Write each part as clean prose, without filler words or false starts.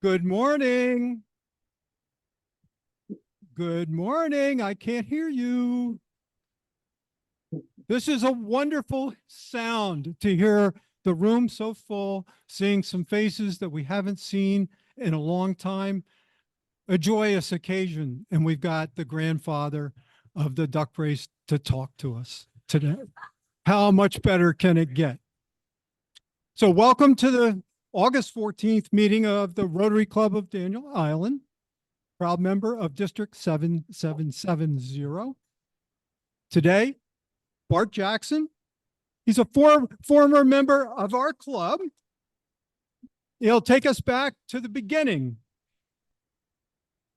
Good morning. Good morning. I can't hear you. This is a wonderful sound to hear the room so full, seeing some faces that we haven't seen in a long time. A joyous occasion. And we've got the grandfather of the duck race to talk to us today. How much better can it get? So welcome to the August 14th meeting of the Rotary Club of Daniel Island. Proud member of District 7770. Today, Bart Jackson. He's a former member of our club. He'll take us back to the beginning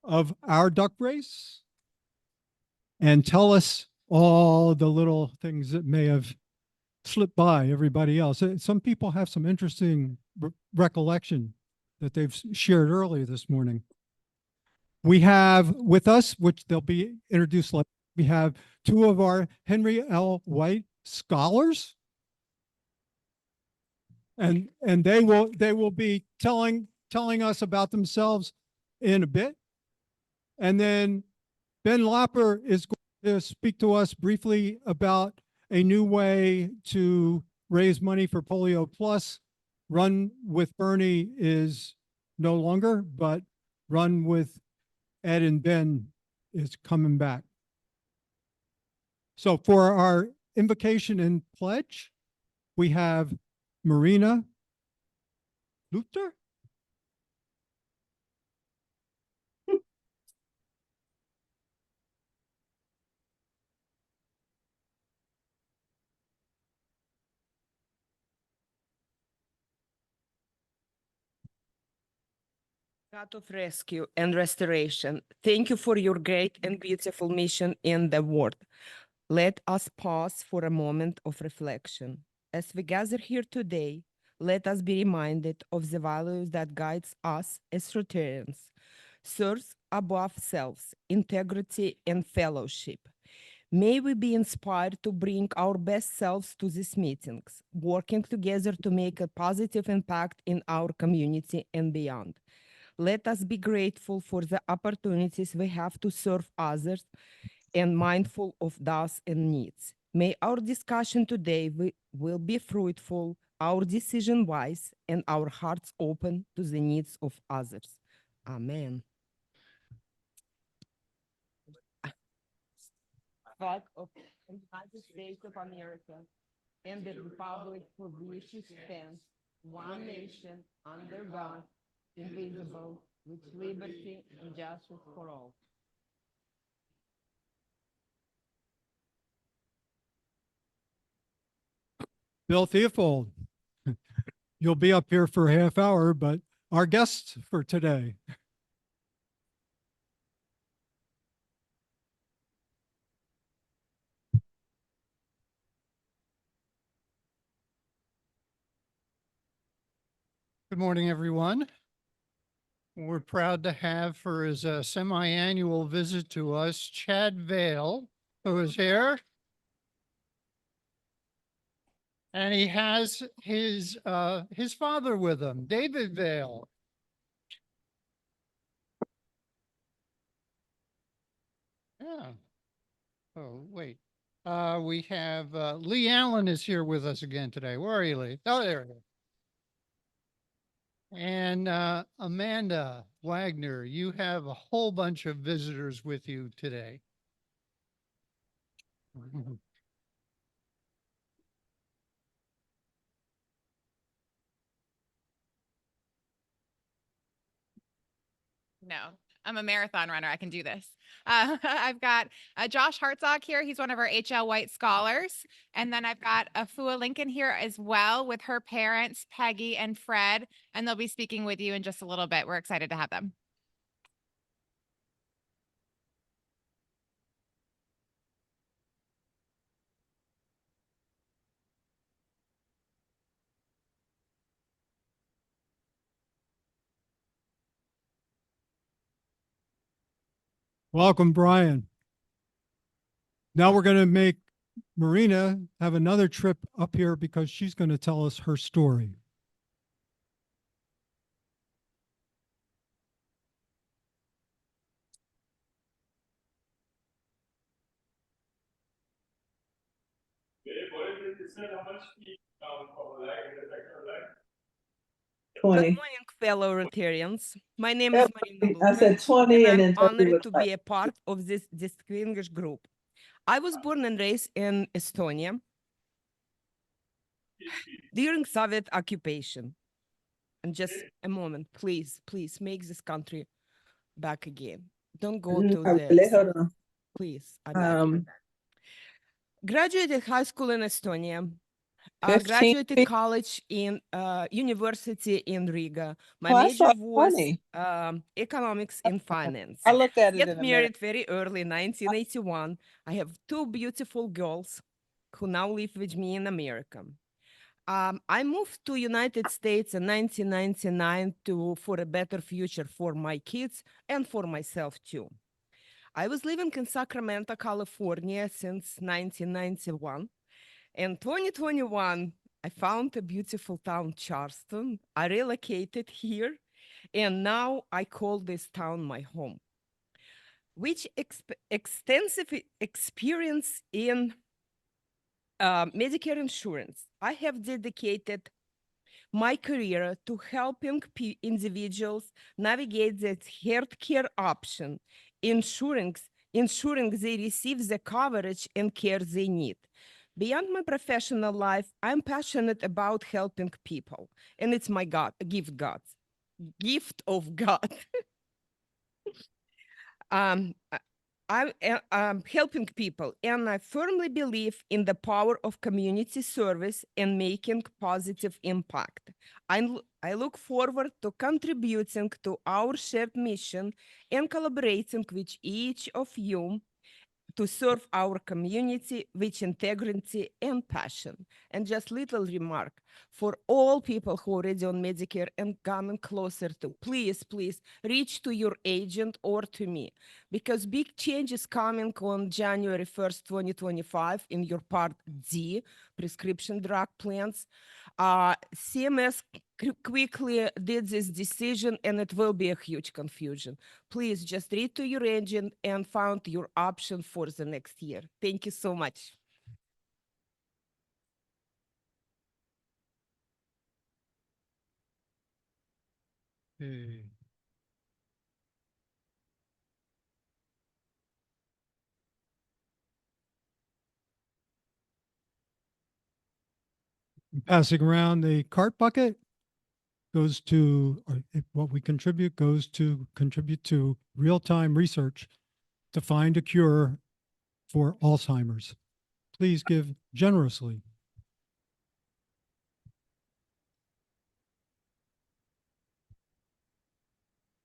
of our duck race and tell us all the little things that may have slipped by everybody else. Some people have some interesting recollection that they've shared earlier this morning. We have with us, which they'll be introduced later, we have two of our Henry L. White scholars. And they will be telling us about themselves in a bit. And then Ben Lopper is going to speak to us briefly about a new way to raise money for Polio Plus. Run with Bernie is no longer, but Run with Ed and Ben is coming back. So for our invocation and pledge, we have Marina Luther. God of rescue and restoration, thank you for your great and beautiful mission in the world. Let us pause for a moment of reflection. As we gather here today, let us be reminded of the values that guides us as Rotarians. Serve above selves, integrity and fellowship. May we be inspired to bring our best selves to these meetings, working together to make a positive impact in our community and beyond. Let us be grateful for the opportunities we have to serve others and mindful of those in needs. May our discussion today will be fruitful, our decision wise, and our hearts open to the needs of others. Amen. Flag of the United States of America and the republic for which it stands, one nation, under God, indivisible, with liberty and justice for all. Bill Theofold. You'll be up here for a half hour, but our guest for today. Good morning, everyone. We're proud to have for his semi-annual visit to us, Chad Vale, who is here. And he has his father with him, David Vale. Yeah. Oh, wait. We have Lee Allen is here with us again today. Where are you, Lee? Oh, there he is. And Amanda Wagner, you have a whole bunch of visitors with you today. No, I'm a marathon runner. I can do this. I've got Josh Hartzog here. He's one of our HL White scholars. And then I've got Afua Lincoln here as well with her parents, Peggy and Fred. And they'll be speaking with you in just a little bit. We're excited to have them. Welcome, Brian. Now we're going to make Marina have another trip up here because she's going to tell us her story. Good 20. morning, fellow Rotarians. My name Yep, is Marina I said Luca, 20 and and then I'm 20 honored was to like, be a part of this distinguished group. I was born and raised in Estonia during Soviet occupation. And just a moment, please, please make this country back again. Don't go to the really, hold south, on. please. I beg you. Graduated high school in Estonia. 15 Graduated feet. college in university in Riga. My Oh, I major saw was 20. economics and finance. I'll look at it Get in a minute. married very early, 1981. I have two beautiful girls who now live with me in America. I moved to United States in 1999 for a better future for my kids and for myself too. I was living in Sacramento, California since 1991. In 2021, I found a beautiful town, Charleston. I relocated here, and now I call this town my home. Which extensive experience in Medicare insurance, I have dedicated my career to helping individuals navigate that healthcare option, ensuring they receive the coverage and care they need. Beyond my professional life, I'm passionate about helping people, and it's my gift of God. I'm helping people, and I firmly believe in the power of community service and making positive impact. I look forward to contributing to our shared mission and collaborating with each of you to serve our community with integrity and passion. And just little remark for all people who are already on Medicare and coming closer to, please, please reach to your agent or to me, because big change is coming on January 1st, 2025 in your Part D prescription drug plans. CMS quickly did this decision, and it will be a huge confusion. Please just read to your agent and find your option for the next year. Thank you so much. Okay. Passing around the cart bucket goes to, what we contribute goes to contribute to real-time research to find a cure for Alzheimer's. Please give generously.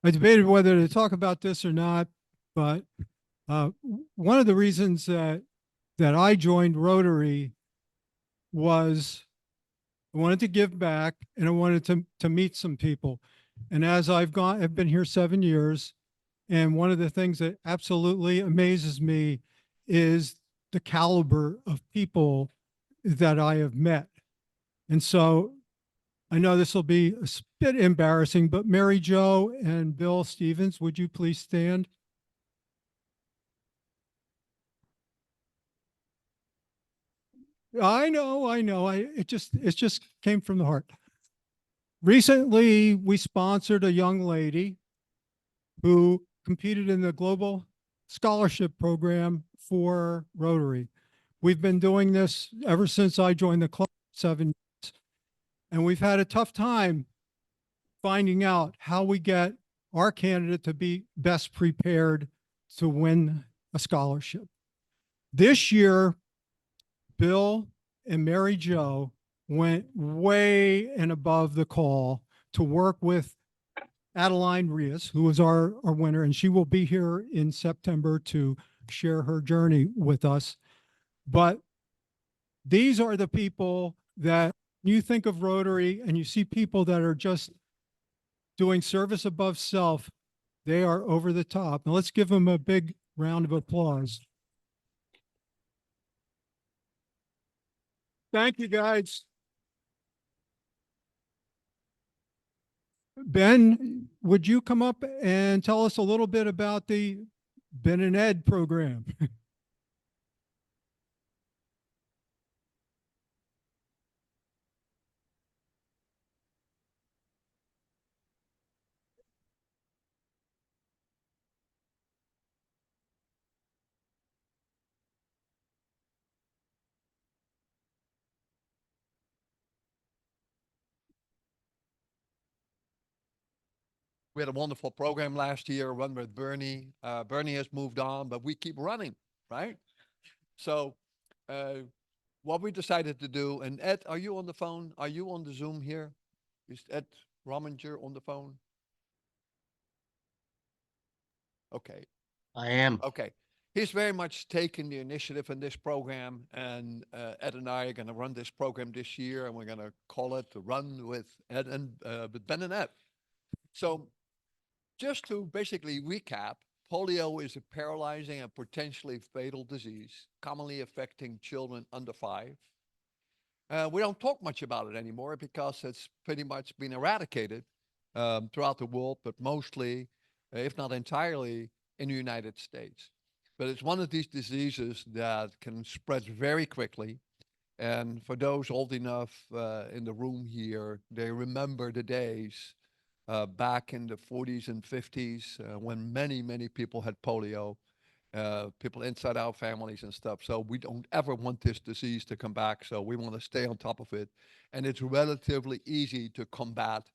I debated whether to talk about this or not, but one of the reasons that I joined Rotary was I wanted to give back, and I wanted to meet some people. And as I've been here 7 years, and one of the things that absolutely amazes me is the caliber of people that I have met. And so I know this will be a bit embarrassing, but Mary Jo and Bill Stevens, would you please stand? I know. It just came from the heart. Recently, we sponsored a young lady who competed in the global scholarship program for Rotary. We've been doing this ever since I joined the club 7 years, and we've had a tough time finding out how we get our candidate to be best prepared to win a scholarship. This year, Bill and Mary Jo went way and above the call to work with Adeline Rios, who was our winner, and she will be here in September to share her journey with us. But these are the people that you think of Rotary and you see people that are just doing service above self. They are over the top. Now let's give them a big round of applause. Thank you, guys. Ben, would you come up and tell us a little bit about the Ben and Ed program? We had a wonderful program last year, run with Bernie. Bernie has moved on, but we keep running, right? So what we decided to do, and Ed, are you on the phone? Are you on the Zoom here? Is Ed Rominger on the phone? Okay. I am. Okay. He's very much taken the initiative in this program, and Ed and I are going to run this program this year, and we're going to call it the Run with Ed and with Ben and Ed. So just to basically recap, polio is a paralyzing and potentially fatal disease, commonly affecting children under 5. We don't talk much about it anymore because it's pretty much been eradicated throughout the world, but mostly, if not entirely, in the United States. But it's one of these diseases that can spread very quickly. And for those old enough in the room here, they remember the days back in the 40s and 50s when many, many people had polio, people inside our families and stuff. So we don't ever want this disease to come back. So we want to stay on top of it. And it's relatively easy to combat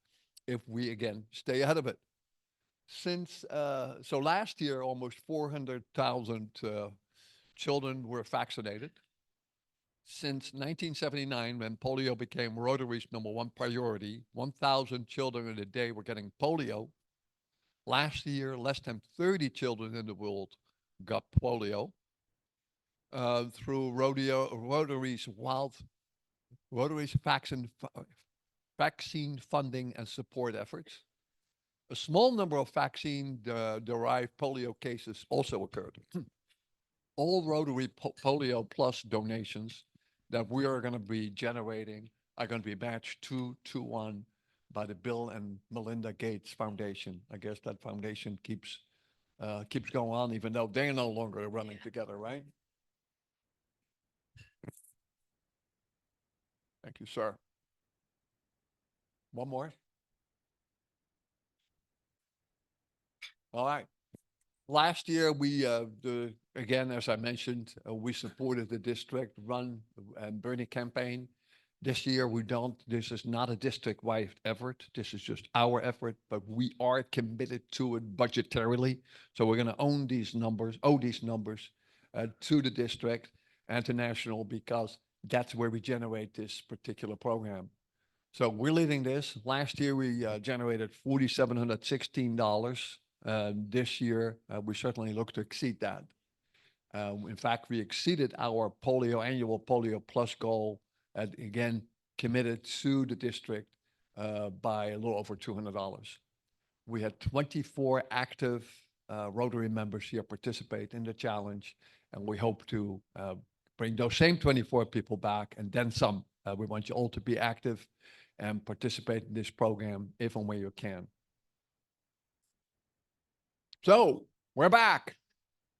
if we, again, stay ahead of it. So last year, almost 400,000 children were vaccinated. Since 1979, when polio became Rotary's #1 priority, 1,000 children a day were getting polio. Last year, less than 30 children in the world got polio through Rotary's vaccine funding and support efforts. A small number of vaccine-derived polio cases also occurred. All Rotary Polio Plus donations that we are going to be generating are going to be matched 2-to-1 by the Bill and Melinda Gates Foundation. I guess that foundation keeps going on, even though they're no longer running together, right? Thank you, sir. One more. All right. Last year, we, again, as I mentioned, we supported the district run and Bernie campaign. This year, we don't. This is not a district-wide effort. This is just our effort, but we are committed to it budgetarily. So we're going to owe these numbers to the district and to national because that's where we generate this particular program. So we're leading this. Last year, we generated $4,716. This year, we certainly look to exceed that. In fact, we exceeded our annual polio plus goal, and again, committed to the district by a little over $200. We had 24 active Rotary members here participate in the challenge, and we hope to bring those same 24 people back and then some. We want you all to be active and participate in this program if and when you can. So we're back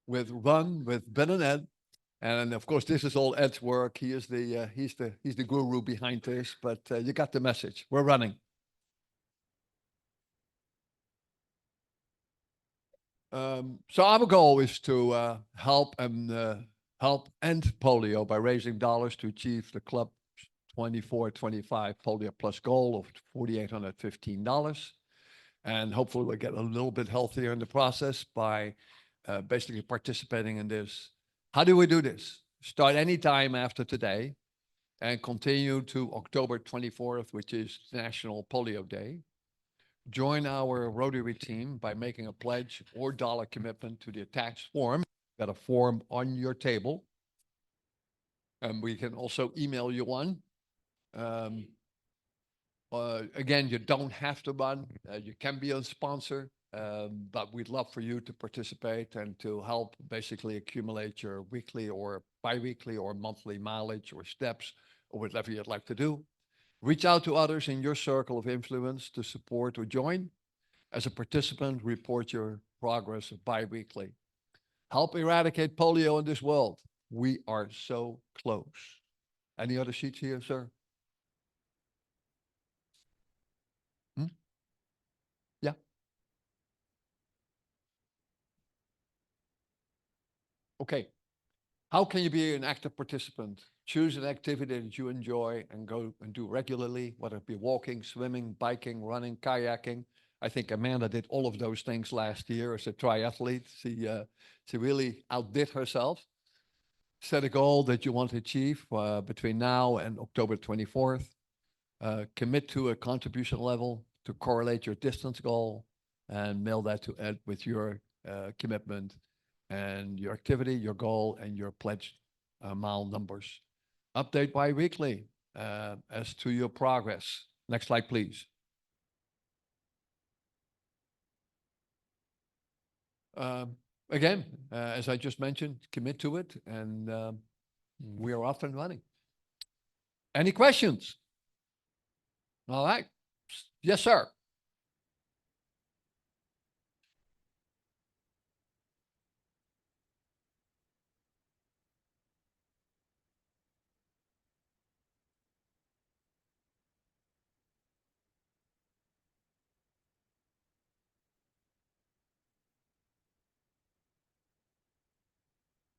with Run with Ben and Ed. And of course, this is all Ed's work. He is he's the guru behind this, but you got the message. We're running. So our goal is to help end polio by raising dollars to achieve the club 24-25 polio plus goal of $4,815. And hopefully we'll get a little bit healthier in the process by basically participating in this. How do we do this? Start anytime after today and continue to October 24th, which is National Polio Day. Join our Rotary team by making a pledge or dollar commitment to the attached form. Got a form on your table. And we can also email you one. Again, you don't have to run. You can be a sponsor, but we'd love for you to participate and to help basically accumulate your weekly or biweekly or monthly mileage or steps or whatever you'd like to do. Reach out to others in your circle of influence to support or join. As a participant, report your progress biweekly. Help eradicate polio in this world. We are so close. Any other sheets here, sir? Yeah. Okay. How can you be an active participant? Choose an activity that you enjoy and go and do regularly, whether it be walking, swimming, biking, running, kayaking. I think Amanda did all of those things last year as a triathlete. She really outdid herself. Set a goal that you want to achieve between now and October 24th. Commit to a contribution level to correlate your distance goal and mail that to Ed with your commitment and your activity, your goal, and your pledge mile numbers. Update bi-weekly as to your progress. Next slide, please. Again, as I just mentioned, commit to it, and we are off and running. Any questions? All right. Yes, sir.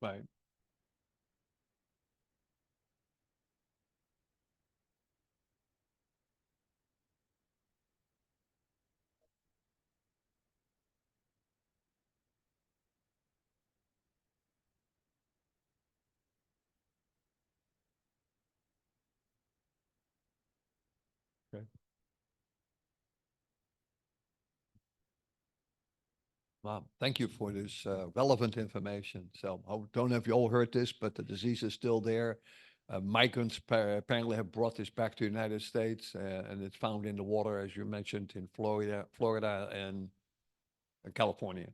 Right. Okay. Well, thank you for this relevant information. So I don't know if you all heard this, but the disease is still there. Migrants apparently have brought this back to the United States, and it's found in the water, as you mentioned, in Florida and California.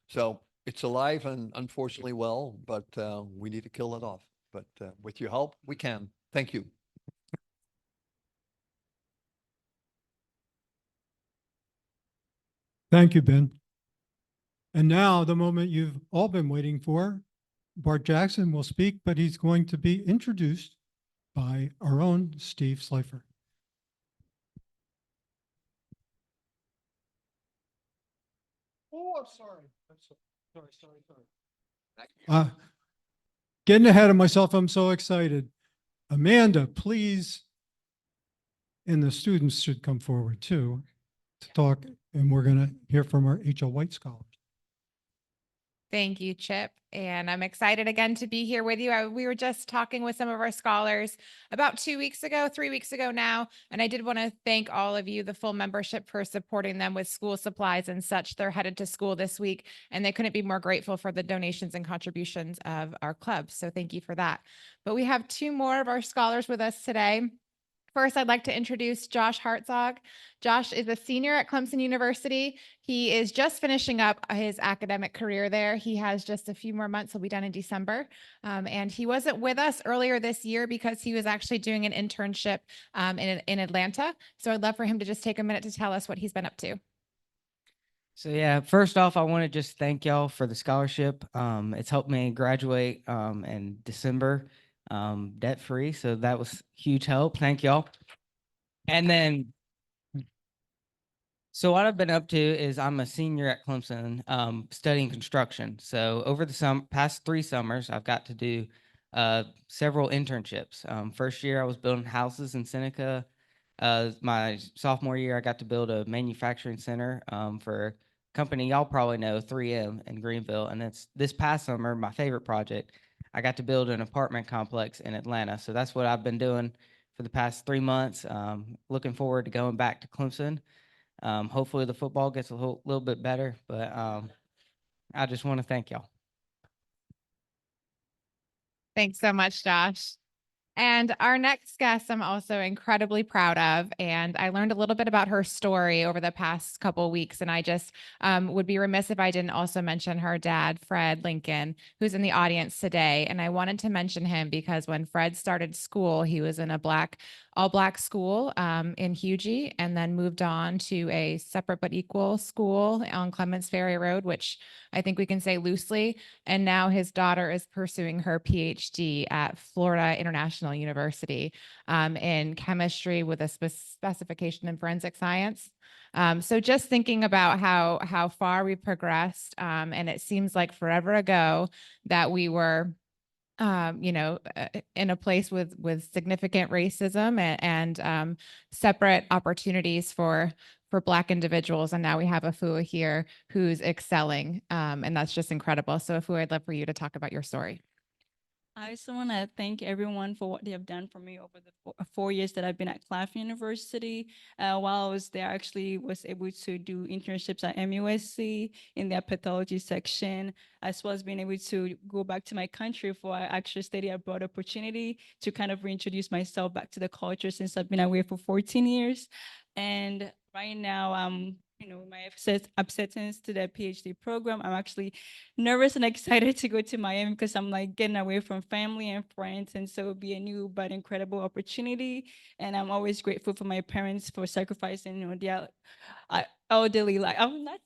So it's alive and unfortunately well, but we need to kill it off. But with your help, we can. Thank you. Thank you, Ben. And now the moment you've all been waiting for, Bart Jackson will speak, but he's going to be introduced by our own Steve Slifer. Oh, I'm sorry. Sorry. Getting ahead of myself. I'm so excited. Amanda, please. And the students should come forward too to talk. And we're going to hear from our H.L. White scholars. Thank you, Chip. And I'm excited again to be here with you. We were just talking with some of our scholars about 2 weeks ago, 3 weeks ago now. And I did want to thank all of you, the full membership, for supporting them with school supplies and such. They're headed to school this week, and they couldn't be more grateful for the donations and contributions of our club. So thank you for that. But we have 2 more of our scholars with us today. First, I'd like to introduce Josh Hartzog. Josh is a senior at Clemson University. He is just finishing up his academic career there. He has just a few more months. He'll be done in December. And he wasn't with us earlier this year because he was actually doing an internship in Atlanta. So I'd love for him to just take a minute to tell us what he's been up to. So yeah, first off, I want to just thank y'all for the scholarship. It's helped me graduate in December debt free. So that was huge help. Thank y'all. And then, so what I've been up to is I'm a senior at Clemson studying construction. So over the past 3 summers, I've got to do several internships. First year I was building houses in Seneca. My sophomore year, I got to build a manufacturing center for a company y'all probably know, 3M in Greenville. And it's this past summer, my favorite project, I got to build an apartment complex in Atlanta. So that's what I've been doing for the past 3 months. Looking forward to going back to Clemson. Hopefully the football gets a little bit better, but I just want to thank y'all. Thanks so much, Josh. And our next guest, I'm also incredibly proud of, and I learned a little bit about her story over the past couple of weeks, and I just would be remiss if I didn't also mention her dad, Fred Lincoln, who's in the audience today. And I wanted to mention him because when Fred started school, he was in a all-black school in Hugie, and then moved on to a separate but equal school on Clements Ferry Road, which I think we can say loosely. And now his daughter is pursuing her PhD at Florida International University in chemistry with a specification in forensic science. So just thinking about how far we've progressed, and it seems like forever ago that we were in a place with significant racism and separate opportunities for Black individuals. And now we have Afua here who's excelling. And that's just incredible. So Afua, I'd love for you to talk about your story. I just want to thank everyone for what they have done for me over the 4 years that I've been at Claflin University. While I was there, I actually was able to do internships at MUSC in their pathology section, as well as being able to go back to my country for an actual study abroad opportunity to kind of reintroduce myself back to the culture since I've been away for 14 years. And right now, my acceptance to the PhD program, I'm actually nervous and excited to go to Miami because I'm like getting away from family and friends. And so it'll be a new but incredible opportunity. And I'm always grateful for my parents for sacrificing, their elderly life, not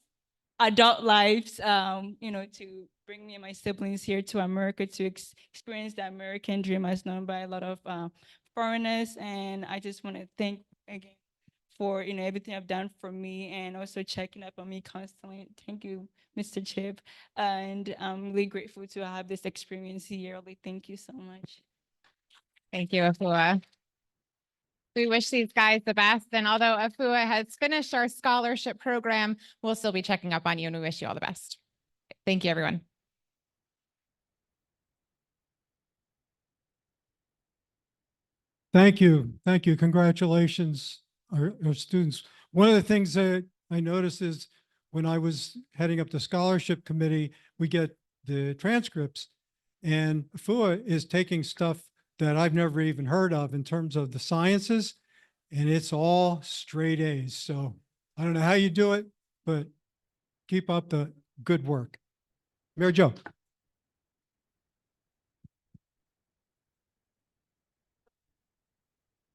adult lives, to bring me and my siblings here to America to experience the American dream as known by a lot of foreigners. And I just want to thank again for everything I've done for me and also checking up on me constantly. Thank you, Mr. Chip. And I'm really grateful to have this experience yearly. Thank you so much. Thank you, Afua. We wish these guys the best. And although Afua has finished our scholarship program, we'll still be checking up on you and we wish you all the best. Thank you, everyone. Thank you. Thank you. Congratulations, our students. One of the things that I noticed is when I was heading up the scholarship committee, we get the transcripts and Afua is taking stuff that I've never even heard of in terms of the sciences, and it's all straight A's. So I don't know how you do it, but keep up the good work. Mary Jo.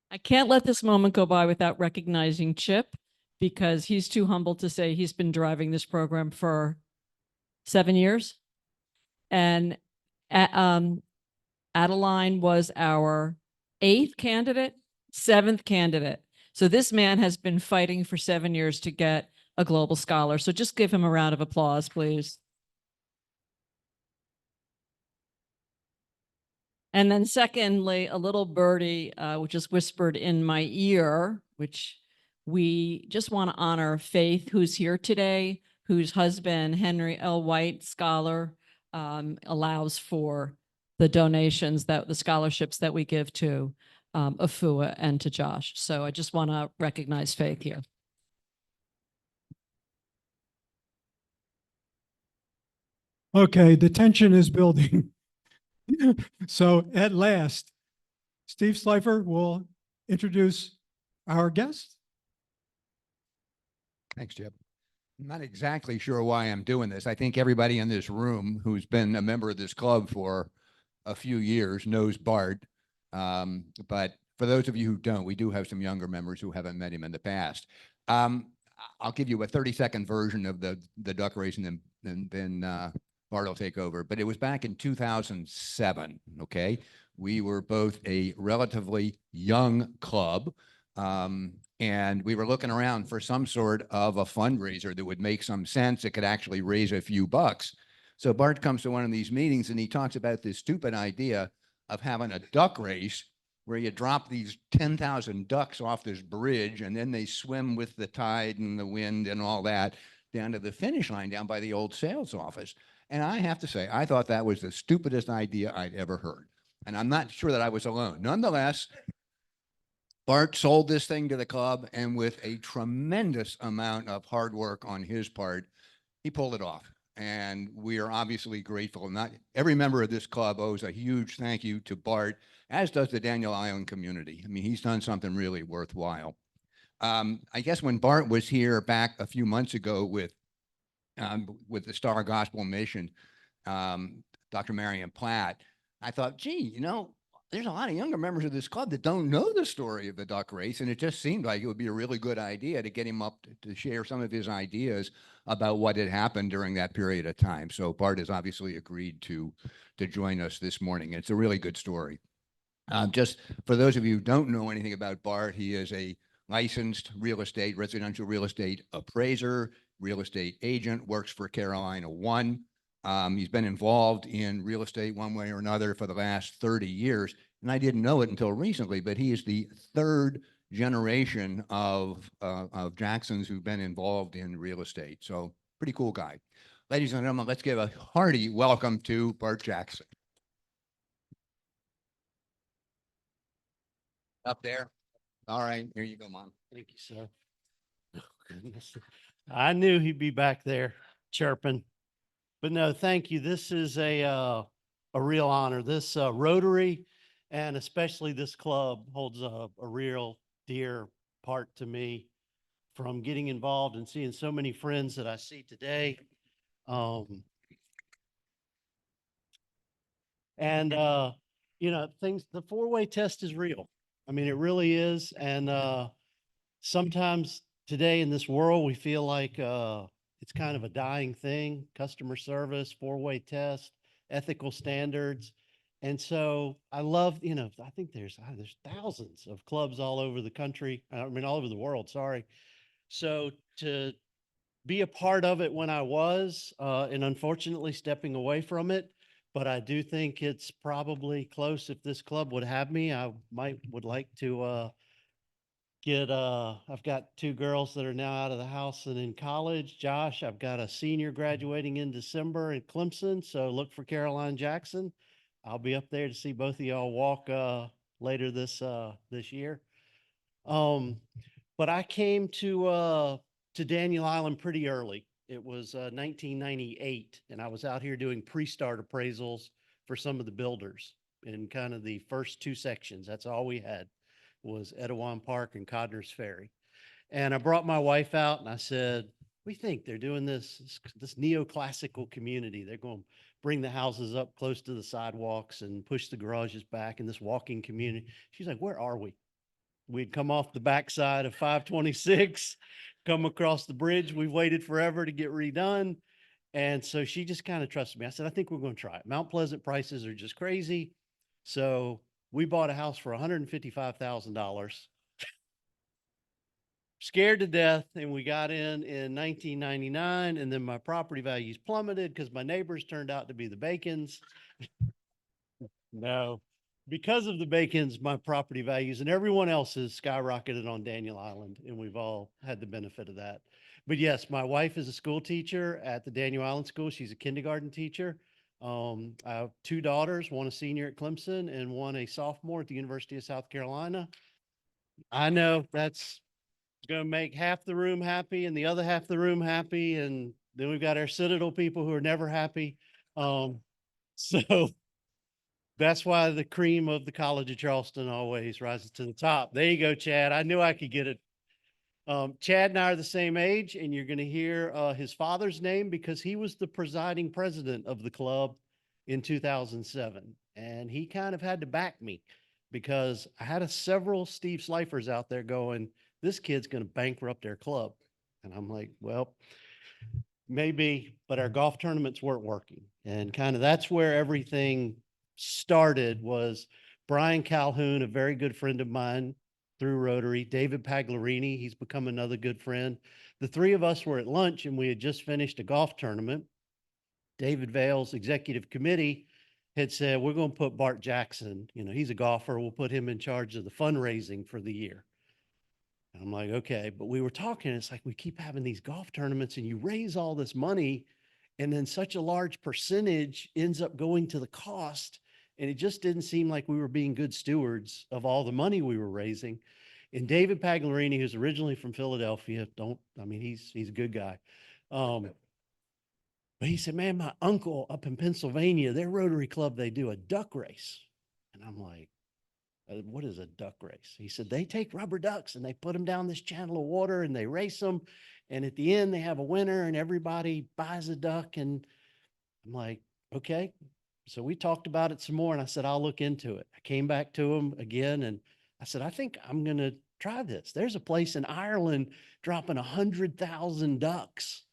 I can't let this moment go by without recognizing Chip because he's too humble to say he's been driving this program for 7 years. And Adeline was our 8th candidate, 7th candidate. So this man has been fighting for 7 years to get a global scholar. So just give him a round of applause, please. And then secondly, a little birdie, which is whispered in my ear, which we just want to honor Faith, who's here today, whose husband, Henry L. White, scholar, allows for the donations, the scholarships that we give to Afua and to Josh. So I just want to recognize Faith here. Okay, the tension is building. So at last, Steve Slifer will introduce our guest. Thanks, Chip. I'm not exactly sure why I'm doing this. I think everybody in this room who's been a member of this club for a few years knows Bart. But for those of you who don't, we do have some younger members who haven't met him in the past. I'll give you a 30-second version of the duck race and then Bart will take over. But it was back in 2007, okay? We were both a relatively young club, and we were looking around for some sort of a fundraiser that would make some sense. It could actually raise a few bucks. So Bart comes to one of these meetings and he talks about this stupid idea of having a duck race where you drop these 10,000 ducks off this bridge and then they swim with the tide and the wind and all that down to the finish line down by the old sales office. And I have to say, I thought that was the stupidest idea I'd ever heard. And I'm not sure that I was alone. Nonetheless, Bart sold this thing to the club, and with a tremendous amount of hard work on his part, he pulled it off. And we are obviously grateful. Not every member of this club owes a huge thank you to Bart, as does the Daniel Island community. I mean, he's done something really worthwhile. I guess when Bart was here back a few months ago with the Star Gospel Mission, Dr. Marion Platt, I thought, gee, there's a lot of younger members of this club that don't know the story of the duck race. And it just seemed like it would be a really good idea to get him up to share some of his ideas about what had happened during that period of time. So Bart has obviously agreed to join us this morning. It's a really good story. Just for those of you who don't know anything about Bart, he is a licensed residential real estate appraiser, real estate agent, works for Carolina One. He's been involved in real estate one way or another for the last 30 years. And I didn't know it until recently, but he is the third generation of Jacksons who've been involved in real estate. So pretty cool guy. Ladies and gentlemen, let's give a hearty welcome to Bart Jackson. Up there. All right, here you go, Mom. Thank you, sir. Oh, goodness. I knew he'd be back there chirping, but no, thank you. This is a real honor. This Rotary and especially this club holds a real dear part to me from getting involved and seeing so many friends that I see today. You know, the four-way test is real. I mean, it really is. And sometimes today in this world, we feel like it's kind of a dying thing, customer service, four-way test, ethical standards. And so I love, you know, I think there's thousands of clubs all over the country. I mean, all over the world, sorry. So to be a part of it when I was, and unfortunately stepping away from it, but I do think it's probably close. If this club would have me, I would like to I've got two girls that are now out of the house and in college. Josh, I've got a senior graduating in December in Clemson. So look for Caroline Jackson. I'll be up there to see both of y'all walk later this year. But I came to Daniel Island pretty early. It was 1998, and I was out here doing pre-start appraisals for some of the builders in kind of the first two sections. That's all we had was Etowah Park and Codner's Ferry. And I brought my wife out and I said, we think they're doing this neoclassical community. They're going to bring the houses up close to the sidewalks and push the garages back in this walking community. She's like, where are we? We'd come off the backside of 526, come across the bridge. We've waited forever to get redone. And so she just kind of trusted me. I said, I think we're going to try it. Mount Pleasant prices are just crazy. So we bought a house for $155,000. Scared to death. And we got in 1999. And then my property values plummeted because my neighbors turned out to be the Bacons. No. Because of the Bacons, my property values and everyone else's skyrocketed on Daniel Island, and we've all had the benefit of that. But yes, my wife is a school teacher at the Daniel Island School. She's a kindergarten teacher. I have two daughters, one a senior at Clemson and one a sophomore at the University of South Carolina. I know that's going to make half the room happy and the other half of the room happy. And then we've got our Citadel people who are never happy. So that's why the cream of the College of Charleston always rises to the top. There you go, Chad. I knew I could get it. Chad and I are the same age, and you're going to hear his father's name because he was the presiding president of the club in 2007. And he kind of had to back me because I had several Steve Slifers out there going, this kid's going to bankrupt their club. And I'm like, well, maybe, but our golf tournaments weren't working. And kind of that's where everything started. Was Brian Calhoun, a very good friend of mine through Rotary, David Paglarini, he's become another good friend. The three of us were at lunch and we had just finished a golf tournament. David Vale's executive committee had said, we're going to put Bart Jackson, you know, he's a golfer, we'll put him in charge of the fundraising for the year. And I'm like, okay, but we were talking, it's like we keep having these golf tournaments and you raise all this money and then such a large percentage ends up going to the cost. And it just didn't seem like we were being good stewards of all the money we were raising. And David Paglarini, who's originally from Philadelphia, he's a good guy. But he said, man, my uncle up in Pennsylvania, their Rotary Club, they do a duck race. And I'm like, what is a duck race? He said, they take rubber ducks and they put them down this channel of water and they race them. And at the end, they have a winner and everybody buys a duck. And I'm like, okay. So we talked about it some more and I said, I'll look into it. I came back to him again and I said, I think I'm going to try this. There's a place in Ireland dropping 100,000 ducks.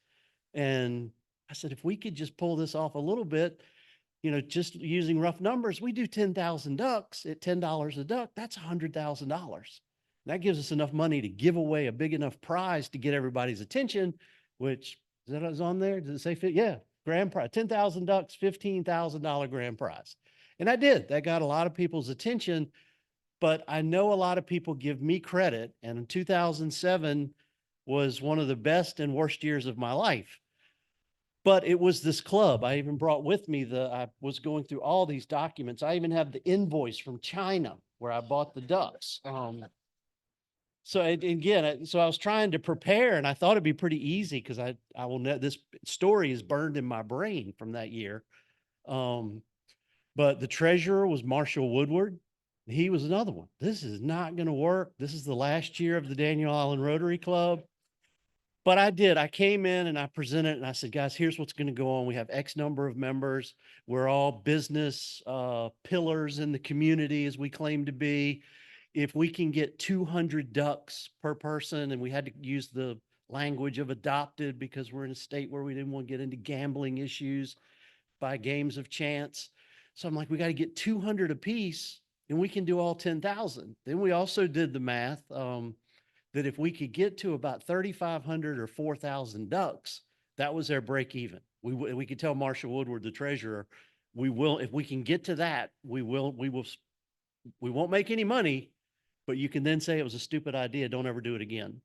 And I said, if we could just pull this off a little bit, you know, just using rough numbers, we do 10,000 ducks at $10 a duck. That's $100,000. That gives us enough money to give away a big enough prize to get everybody's attention, which is that on there? Does it say fit? Yeah. grand prize, 10,000 ducks, $15,000 grand prize. And I did. That got a lot of people's attention, but I know a lot of people give me credit. And in 2007 was one of the best and worst years of my life. But it was this club. I even brought with me I was going through all these documents. I even have the invoice from China where I bought the ducks. So again, so I was trying to prepare, and I thought it'd be pretty easy because I will know this story is burned in my brain from that year. But the treasurer was Marshall Woodward. He was another one. This is not going to work. This is the last year of the Daniel Island Rotary Club. But I did. I came in and I presented and I said, guys, here's what's going to go on. We have X number of members. We're all business pillars in the community as we claim to be. If we can get 200 ducks per person, and we had to use the language of adopted because we're in a state where we didn't want to get into gambling issues by games of chance. So I'm like, we got to get 200 apiece and we can do all 10,000. Then we also did the math. That if we could get to about 3,500 or 4,000 ducks, that was their break even. We could tell Marshall Woodward, the treasurer, if we can get to that, we won't make any money, but you can then say it was a stupid idea. Don't ever do it again.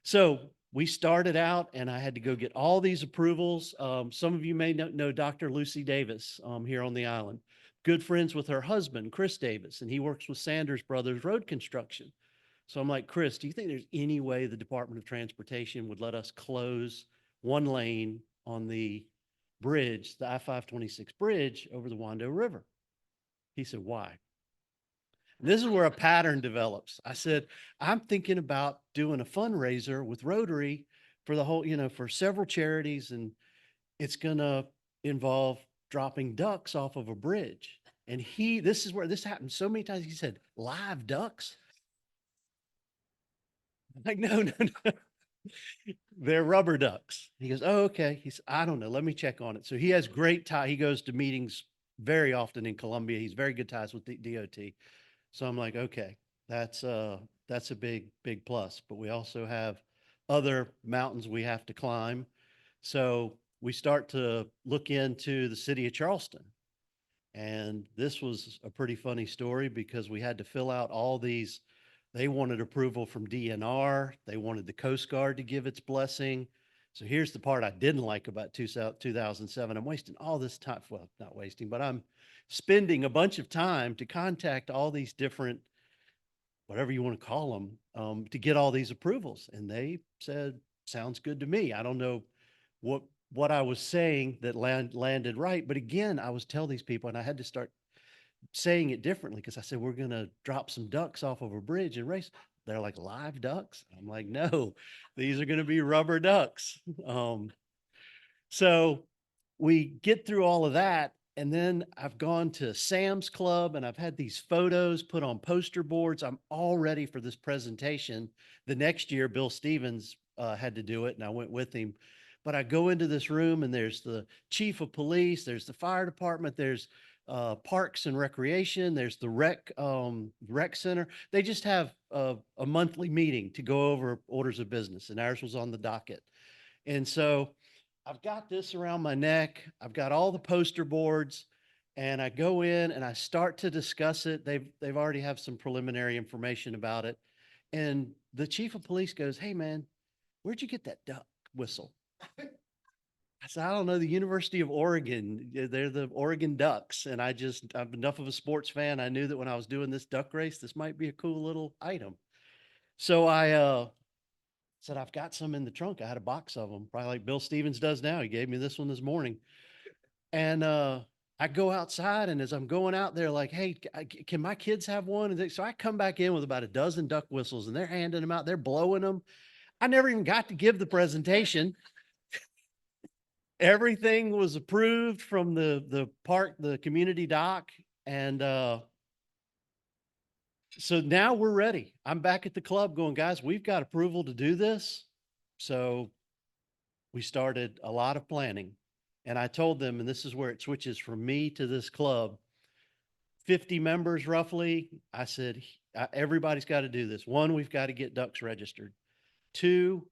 So we started out and I had to go get all these approvals. Some of you may know Dr. Lucy Davis here on the island, good friends with her husband, Chris Davis, and he works with Sanders Brothers Road Construction. So I'm like, Chris, do you think there's any way the Department of Transportation would let us close one lane on the bridge, the I-526 bridge over the Wando River? He said, why? This is where a pattern develops. I said, I'm thinking about doing a fundraiser with Rotary for the whole, for several charities, and it's going to involve dropping ducks off of a bridge. And this is where this happened so many times. He said, live ducks? Like, no. They're rubber ducks. He goes, oh, okay. He said, I don't know. Let me check on it. So he has great ties. He goes to meetings very often in Columbia. He's very good ties with the DOT. So I'm like, okay, that's a big plus. But we also have other mountains we have to climb. So we start to look into the city of Charleston. And this was a pretty funny story because we had to fill out all these. They wanted approval from DNR. They wanted the Coast Guard to give its blessing. So here's the part I didn't like about 2007. I'm wasting all this time. Well, not wasting, but I'm spending a bunch of time to contact all these different, whatever you want to call them, to get all these approvals. And they said, sounds good to me. I don't know what I was saying that landed right. But again, I was tell these people, and I had to start saying it differently because I said, we're going to drop some ducks off of a bridge and race. They're like, live ducks? I'm like, no, these are going to be rubber ducks. So we get through all of that. And then I've gone to Sam's Club and I've had these photos put on poster boards. I'm all ready for this presentation. The next year, Bill Stevens had to do it and I went with him. But I go into this room and there's the chief of police, there's the fire department, there's Parks and Recreation, there's the rec center. They just have a monthly meeting to go over orders of business, and ours was on the docket. And so I've got this around my neck. I've got all the poster boards, and I go in and I start to discuss it. They've already have some preliminary information about it. And the chief of police goes, hey man, where'd you get that duck whistle? I said, I don't know, the University of Oregon. They're the Oregon Ducks. And I'm enough of a sports fan. I knew that when I was doing this duck race, this might be a cool little item. So I said, I've got some in the trunk. I had a box of them, probably like Bill Stevens does now. He gave me this one this morning. And I go outside, and as I'm going out there, like, hey, can my kids have one? And so I come back in with about a dozen duck whistles, and they're handing them out. They're blowing them. I never even got to give the presentation. Everything was approved from the park, the community dock. And so now we're ready. I'm back at the club going, guys, we've got approval to do this. So we started a lot of planning. And I told them, and this is where it switches from me to this club, 50 members roughly. I said, everybody's got to do this. 1, we've got to get ducks registered. 2,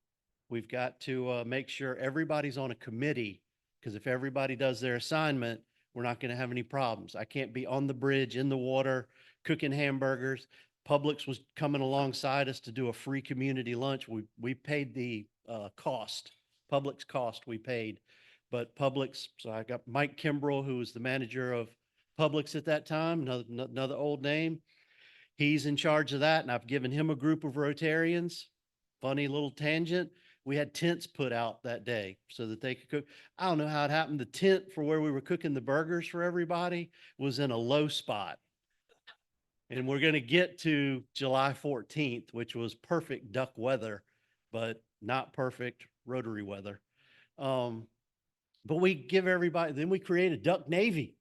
We've got to make sure everybody's on a committee, because if everybody does their assignment, we're not going to have any problems. I can't be on the bridge, in the water, cooking hamburgers. Publix was coming alongside us to do a free community lunch. We paid the cost, Publix cost we paid. But Publix, so I got Mike Kimbrell, who was the manager of Publix at that time, another old name. He's in charge of that, and I've given him a group of Rotarians. Funny little tangent. We had tents put out that day so that they could cook. I don't know how it happened. The tent for where we were cooking the burgers for everybody was in a low spot. And we're going to get to July 14th, which was perfect duck weather, but not perfect Rotary weather. But we give everybody, then we create a duck navy.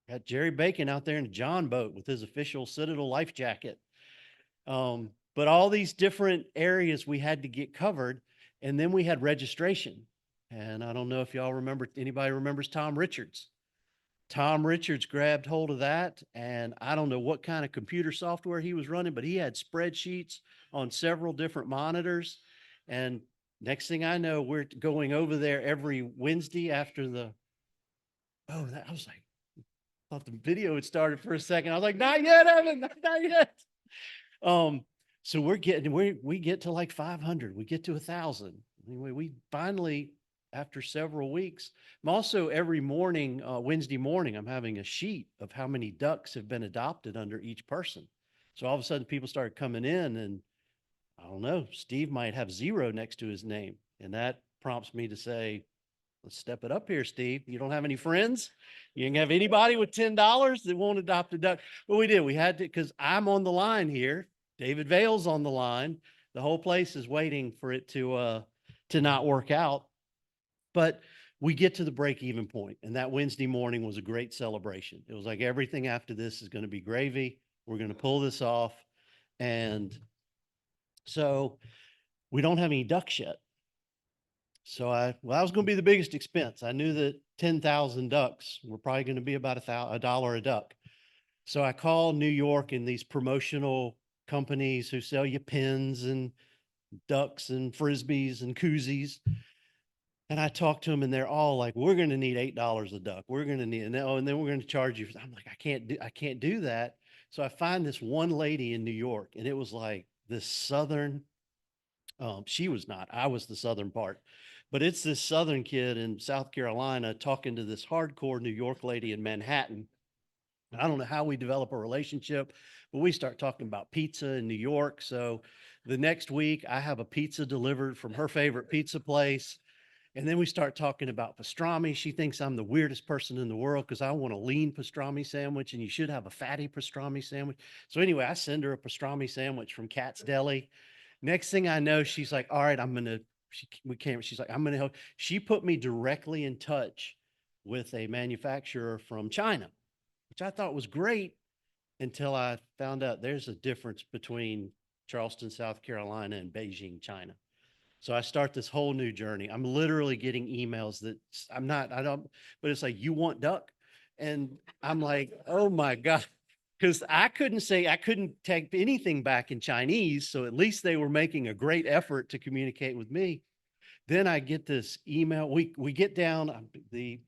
Got Jerry Bacon out there in a John boat with his official Citadel life jacket. But all these different areas we had to get covered. And then we had registration. And I don't know if y'all remember, anybody remembers Tom Richards? Tom Richards grabbed hold of that. And I don't know what kind of computer software he was running, but he had spreadsheets on several different monitors. And next thing I know, we're going over there every Wednesday after the, I was like, I thought the video had started for a second. I was like, not yet, Evan, not yet. So we get to like 500, we get to 1,000. Anyway, we finally, after several weeks, I'm also every morning, Wednesday morning, I'm having a sheet of how many ducks have been adopted under each person. So all of a sudden people started coming in, and I don't know, Steve might have 0 next to his name. And that prompts me to say, let's step it up here, Steve. You don't have any friends? You didn't have anybody with $10 that won't adopt a duck? Well, we did. We had to, because I'm on the line here. David Vale's on the line. The whole place is waiting for it to not work out. But we get to the break-even point, and that Wednesday morning was a great celebration. It was like everything after this is going to be gravy. We're going to pull this off. And so we don't have any ducks yet. So that was going to be the biggest expense. I knew that 10,000 ducks were probably going to be about $1 a duck. So I called New York and these promotional companies who sell you pins and ducks and frisbees and koozies. And I talked to them, and they're all like, we're going to need $8 a duck. We're going to need, and then we're going to charge you. I'm like, I can't do that. So I find this one lady in New York, and it was like this Southern, she was not, I was the Southern part, but it's this Southern kid in South Carolina talking to this hardcore New York lady in Manhattan. I don't know how we develop a relationship, but we start talking about pizza in New York. So the next week I have a pizza delivered from her favorite pizza place. And then we start talking about pastrami. She thinks I'm the weirdest person in the world because I want a lean pastrami sandwich, and you should have a fatty pastrami sandwich. So anyway, I send her a pastrami sandwich from Cat's Deli. Next thing I know, she's like, all right, she's like, I'm going to help. She put me directly in touch with a manufacturer from China, which I thought was great until I found out there's a difference between Charleston, South Carolina and Beijing, China. So I start this whole new journey. I'm literally getting emails that but it's like, you want duck? And I'm like, oh my God. Because I couldn't take anything back in Chinese. So at least they were making a great effort to communicate with me. Then I get this email. We get down, we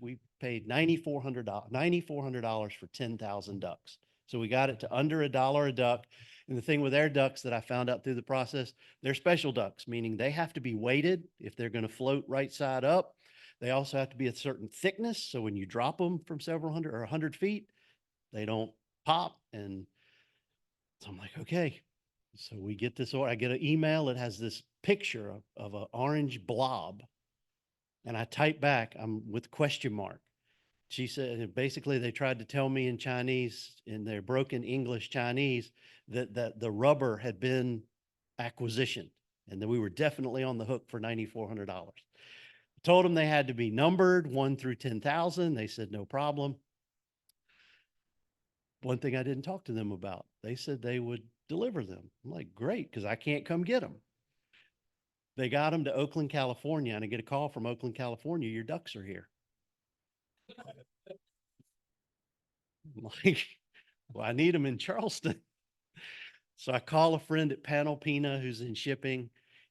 paid $9,400 for 10,000 ducks. So we got it to under $1 a duck. And the thing with their ducks that I found out through the process, they're special ducks, meaning they have to be weighted if they're going to float right side up. They also have to be a certain thickness. So when you drop them from several hundred or 100 feet, they don't pop. And so I'm like, okay. So we get this, or I get an email that has this picture of an orange blob. And I type back, I'm with question mark. She said, basically they tried to tell me in Chinese, in their broken English Chinese, that the rubber had been acquisitioned and that we were definitely on the hook for $9,400. Told them they had to be numbered 1 through 10,000. They said, no problem. One thing I didn't talk to them about, they said they would deliver them. I'm like, great, because I can't come get them. They got them to Oakland, California, and I get a call from Oakland, California, your ducks are here. I'm like, well, I need them in Charleston. So I call a friend at Panalpina who's in shipping.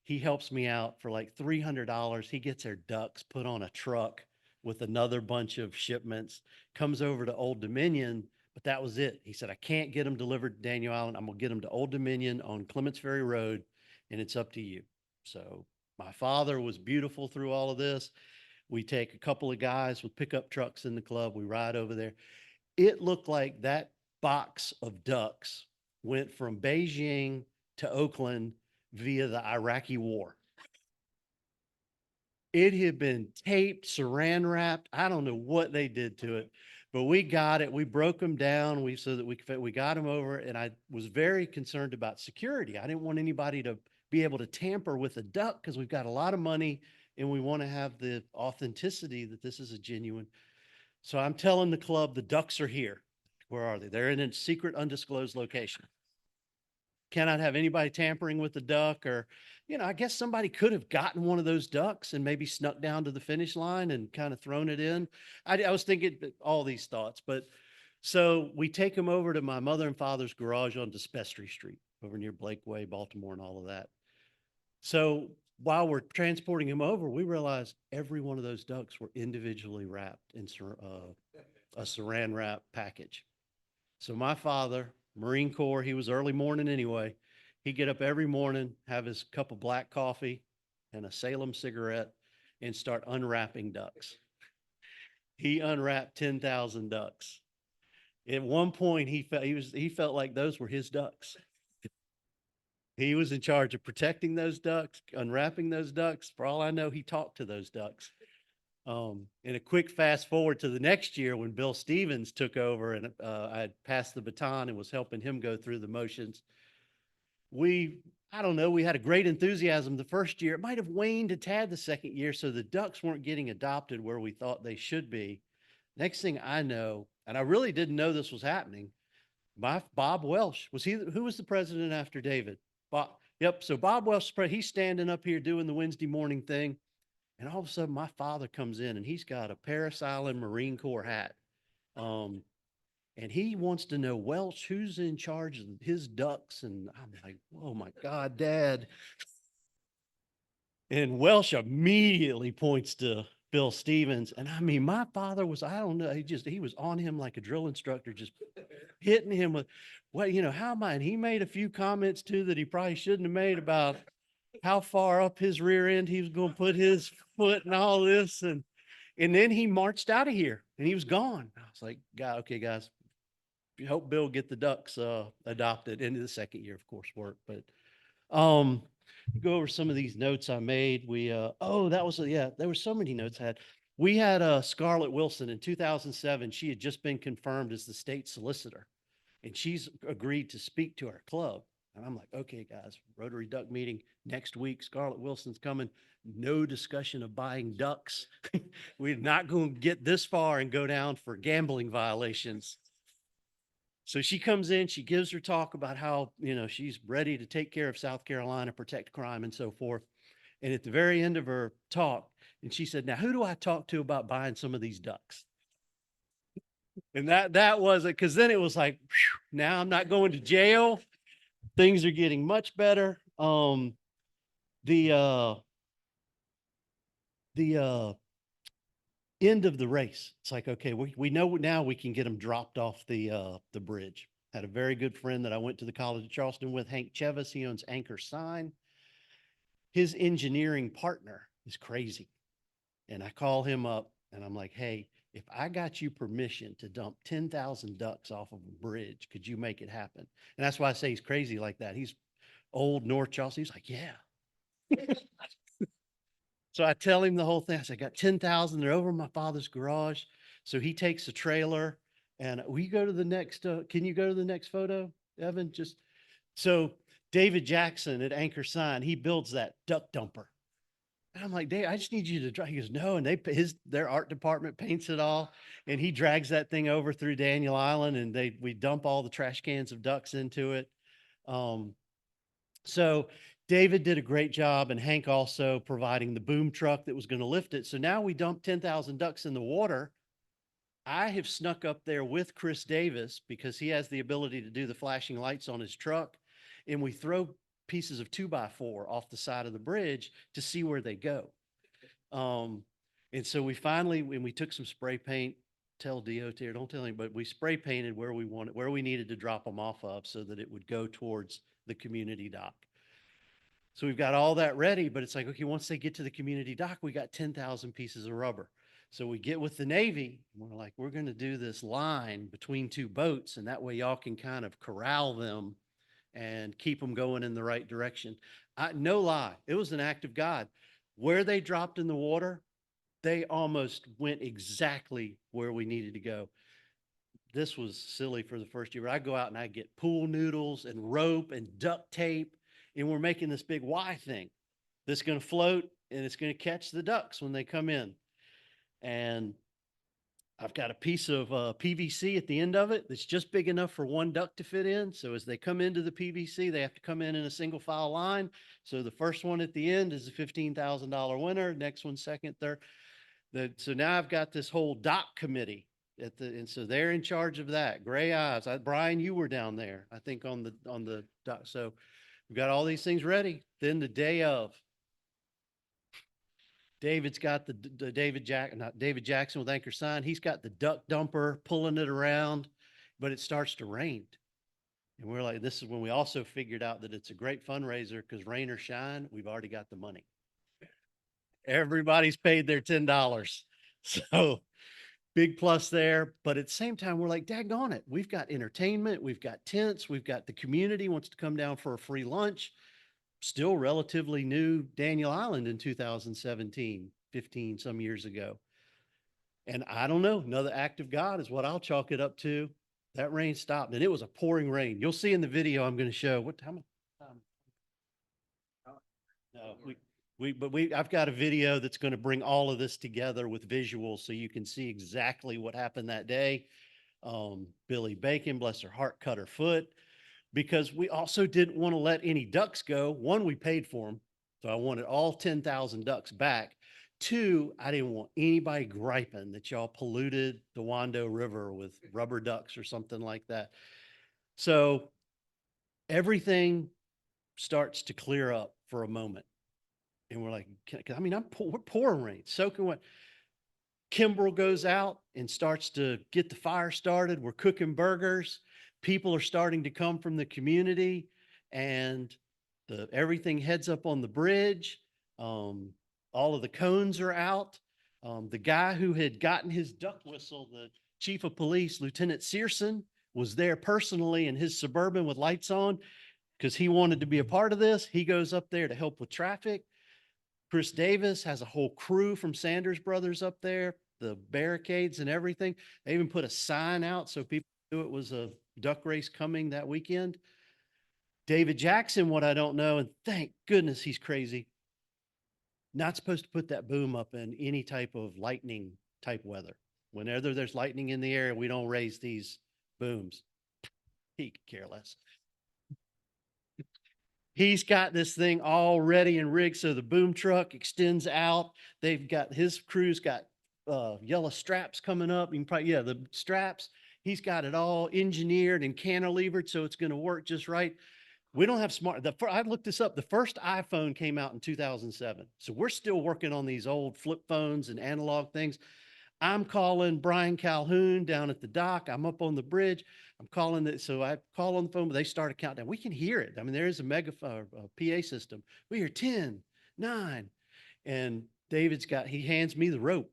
He helps me out for like $300. He gets our ducks put on a truck with another bunch of shipments, comes over to Old Dominion, but that was it. He said, I can't get them delivered to Daniel Island. I'm gonna get them to Old Dominion on Clements Ferry Road, and it's up to you. So my father was beautiful through all of this. We take a couple of guys with pickup trucks in the club. We ride over there. It looked like that box of ducks went from Beijing to Oakland via the Iraqi war. It had been taped, saran wrapped. I don't know what they did to it, but we got it. We broke them down. So that we got them over, and I was very concerned about security. I didn't want anybody to be able to tamper with a duck because we've got a lot of money and we want to have the authenticity that this is a genuine. So I'm telling the club the ducks are here. Where are they? They're in a secret undisclosed location. Cannot have anybody tampering with the duck, or, I guess somebody could have gotten one of those ducks and maybe snuck down to the finish line and kind of thrown it in. I was thinking all these thoughts, but so we take them over to my mother and father's garage on Despestry Street over near Blakeway, Baltimore, and all of that. So while we're transporting him over, we realized every one of those ducks were individually wrapped in a saran wrap package. So my father, Marine Corps, he was early morning anyway. He'd get up every morning, have his cup of black coffee and a Salem cigarette, and start unwrapping ducks. He unwrapped 10,000 ducks. At one point, he felt like those were his ducks. He was in charge of protecting those ducks, unwrapping those ducks. For all I know, he talked to those ducks. And a quick fast forward to the next year when Bill Stevens took over, and I had passed the baton and was helping him go through the motions. I don't know, we had a great enthusiasm the first year. It might have waned a tad the second year, so the ducks weren't getting adopted where we thought they should be. Next thing I know, and I really didn't know this was happening, Bob Welsh, who was the president after David? Bob, yep, so Bob Welsh, he's standing up here doing the Wednesday morning thing. And all of a sudden, my father comes in and he's got a Parris Island Marine Corps hat. And he wants to know, Welch, who's in charge of his ducks? And I'm like, oh my God, Dad. And Welsh immediately points to Bill Stevens. And I mean, my father was, I don't know, he was on him like a drill instructor, just hitting him with, well, how am I? And he made a few comments too that he probably shouldn't have made about how far up his rear end he was going to put his foot and all this. And then he marched out of here and he was gone. I was like, God, okay, guys, we hope Bill get the ducks adopted into the second year, of course, work. But go over some of these notes I made. There were so many notes I had. We had Scarlett Wilson in 2007. She had just been confirmed as the state solicitor, and she's agreed to speak to our club. And I'm like, okay, guys, Rotary Duck meeting next week. Scarlett Wilson's coming. No discussion of buying ducks. We're not going to get this far and go down for gambling violations. So she comes in, she gives her talk about how, she's ready to take care of South Carolina, protect crime and so forth. And at the very end of her talk, and she said, now, who do I talk to about buying some of these ducks? And that was it. Cause then it was like, whew, now I'm not going to jail. Things are getting much better. The end of the race. It's like, okay, we know now we can get them dropped off the bridge. Had a very good friend that I went to the College of Charleston with, Hank Chevis. He owns Anchor Sign. His engineering partner is crazy. And I call him up and I'm like, hey, if I got you permission to dump 10,000 ducks off of a bridge, could you make it happen? And that's why I say he's crazy like that. He's old North Charleston. He's like, yeah. So I tell him the whole thing. I said, I got 10,000. They're over in my father's garage. So he takes a trailer and we go to the next, can you go to the next photo, Evan? So David Jackson at Anchor Sign, he builds that duck dumper. And I'm like, Dave, I just need you to drive. He goes, no. And their art department paints it all. And he drags that thing over through Daniel Island and we dump all the trash cans of ducks into it. So David did a great job, and Hank also providing the boom truck that was going to lift it. So now we dumped 10,000 ducks in the water. I have snuck up there with Chris Davis because he has the ability to do the flashing lights on his truck. And we throw pieces of 2x4 off the side of the bridge to see where they go. And so we finally, when we took some spray paint, tell DOT or don't tell anybody, we spray painted where we wanted, where we needed to drop them off of so that it would go towards the community dock. So we've got all that ready, but it's like, okay, once they get to the community dock, we got 10,000 pieces of rubber. So we get with the Navy, and we're like, we're going to do this line between two boats, and that way y'all can kind of corral them and keep them going in the right direction. No lie, it was an act of God. Where they dropped in the water, they almost went exactly where we needed to go. This was silly for the first year, but I go out and I get pool noodles and rope and duct tape, and we're making this big Y thing that's going to float and it's going to catch the ducks when they come in. And I've got a piece of PVC at the end of it that's just big enough for one duck to fit in. So as they come into the PVC, they have to come in a single file line. So the first one at the end is a $15,000 winner. Next one, second, third. So now I've got this whole dock committee and so they're in charge of that. Gray eyes. Brian, you were down there, I think on the dock. So we've got all these things ready. Then the day of, David's got the David Jackson with anchor sign. He's got the duck dumper pulling it around, but it starts to rain. And we're like, this is when we also figured out that it's a great fundraiser because rain or shine, we've already got the money. Everybody's paid their $10. So big plus there. But at the same time, we're like, daggone it. We've got entertainment. We've got tents. We've got the community wants to come down for a free lunch. Still relatively new Daniel Island in 2017, 15 some years ago. And I don't know, another act of God is what I'll chalk it up to. That rain stopped and it was a pouring rain. You'll see in the video I'm going to show how much time? No, I've got a video that's going to bring all of this together with visuals so you can see exactly what happened that day. Billy Bacon, bless her heart, cut her foot because we also didn't want to let any ducks go. One, we paid for them. So I wanted all 10,000 ducks back. Two, I didn't want anybody griping that y'all polluted the Wando River with rubber ducks or something like that. So everything starts to clear up for a moment. And we're like, we're pouring rain, soaking wet. Kimbrel goes out and starts to get the fire started. We're cooking burgers. People are starting to come from the community and everything heads up on the bridge. All of the cones are out. The guy who had gotten his duck whistle, the chief of police, Lieutenant Searson, was there personally in his Suburban with lights on because he wanted to be a part of this. He goes up there to help with traffic. Chris Davis has a whole crew from Sanders Brothers up there, the barricades and everything. They even put a sign out so people knew it was a duck race coming that weekend. David Jackson, what I don't know, and thank goodness he's crazy, not supposed to put that boom up in any type of lightning type weather. Whenever there's lightning in the air, we don't raise these booms. He could care less. He's got this thing all ready and rigged so the boom truck extends out. They've got his crew's got yellow straps coming up. You can probably, the straps. He's got it all engineered and cantilevered so it's going to work just right. We don't have I looked this up. The first iPhone came out in 2007. So we're still working on these old flip phones and analog things. I'm calling Brian Calhoun down at the dock. I'm up on the bridge. I'm calling it. So I call on the phone, but they start a countdown. We can hear it. I mean, there is a PA system. We hear 10, 9. And he hands me the rope.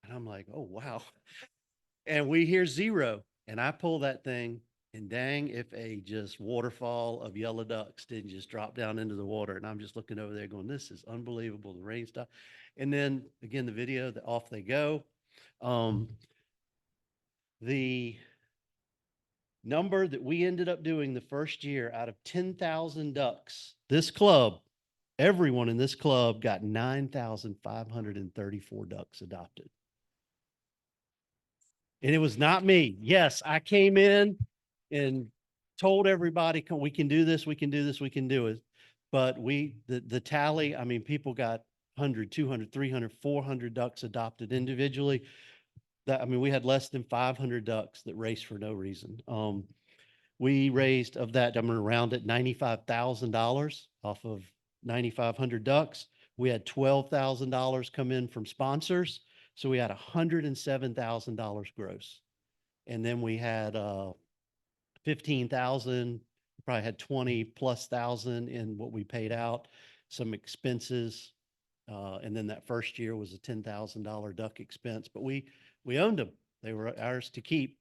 And I'm like, oh, wow. And we hear 0. And I pull that thing. And dang, if a just waterfall of yellow ducks didn't just drop down into the water. And I'm just looking over there going, this is unbelievable. The rain stopped. And then again, the video, off they go. The number that we ended up doing the first year out of 10,000 ducks, this club, everyone in this club got 9,534 ducks adopted. And it was not me. Yes, I came in and told everybody, we can do this, we can do this, we can do it. But the tally, I mean, people got 100, 200, 300, 400 ducks adopted individually. We had less than 500 ducks that raced for no reason. We raised of that, I'm gonna round it, $95,000 off of 9,500 ducks. We had $12,000 come in from sponsors, so we had $107,000 gross. And then we had 15,000, probably had 20 plus thousand in what we paid out, some expenses. And then that first year was a $10,000 duck expense, but we owned them. They were ours to keep.